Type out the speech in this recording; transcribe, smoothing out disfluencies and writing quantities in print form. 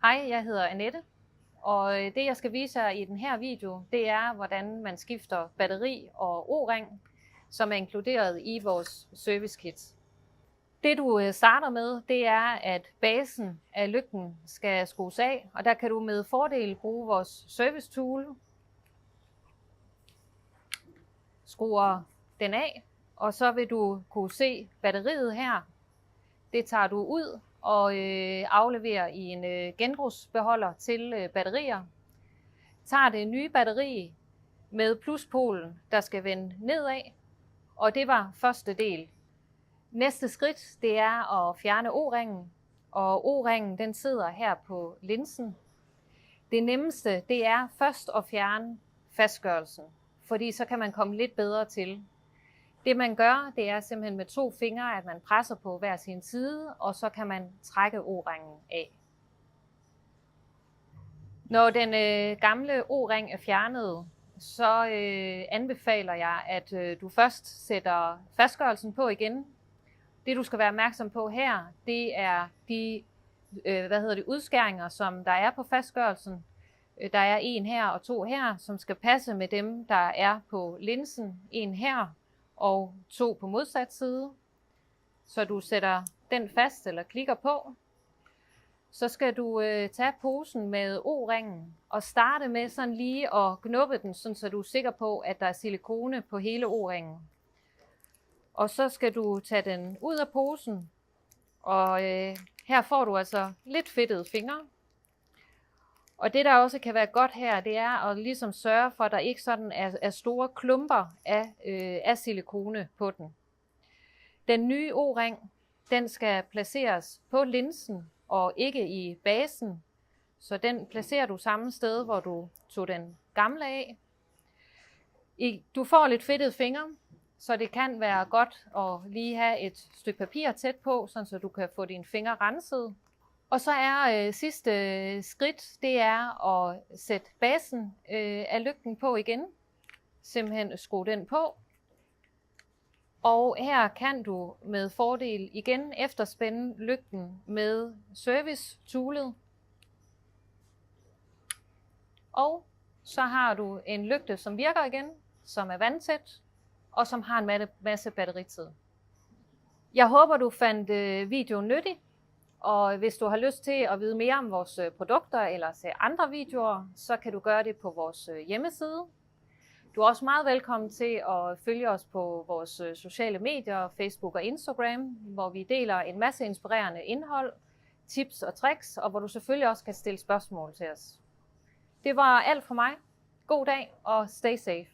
Hej, jeg hedder Annette, og det jeg skal vise jer i den her video, det er hvordan man skifter batteri og O-ring, som er inkluderet i vores service kit. Det du starter med, det er at basen af lygten skal skrues af, og der kan du med fordel bruge vores service tool. Skruer den af, og så vil du kunne se batteriet her. Det tager du ud og afleverer i en genbrugsbeholder til batterier. Tager det nye batteri med pluspolen, der skal vende nedad, og det var første del. Næste skridt, det er at fjerne O-ringen, og O-ringen den sidder her på linsen. Det nemmeste, det er først at fjerne fastgørelsen, fordi så kan man komme lidt bedre til. Det man gør, det er simpelthen med 2 fingre, at man presser på hver sin side, og så kan man trække O-ringen af. Når den gamle O-ring er fjernet, så anbefaler jeg, at du først sætter fastgørelsen på igen. Det du skal være opmærksom på her, det er de udskæringer, som der er på fastgørelsen. Der er 1 her og 2 her, som skal passe med dem, der er på linsen. 1 her og 2 på modsat side. Så du sætter den fast eller klikker på. Så skal du tage posen med O-ringen og starte med sådan lige at knuppe den, så du er sikker på, at der er silikone på hele O-ringen. Og så skal du tage den ud af posen, og her får du altså lidt fedtede fingre. Og det der også kan være godt her, det er at ligesom sørge for, at der ikke sådan er store klumper af silikone på den. Den nye O-ring, den skal placeres på linsen og ikke i basen. Så den placerer du samme sted, hvor du tog den gamle af. Du får lidt fedtede fingre, så det kan være godt at lige have et stykke papir tæt på, så du kan få dine fingre renset. Og så er sidste skridt, det er at sætte basen af lygten på igen. Simpelthen skrue den på. Og her kan du med fordel igen efterspænde lygten med service-toolet. Og så har du en lygte, som virker igen, som er vandtæt, og som har en masse batteritid. Jeg håber, du fandt videoen nyttig. Og hvis du har lyst til at vide mere om vores produkter eller se andre videoer, så kan du gøre det på vores hjemmeside. Du er også meget velkommen til at følge os på vores sociale medier, Facebook og Instagram, hvor vi deler en masse inspirerende indhold, tips og tricks, og hvor du selvfølgelig også kan stille spørgsmål til os. Det var alt fra mig. God dag og stay safe.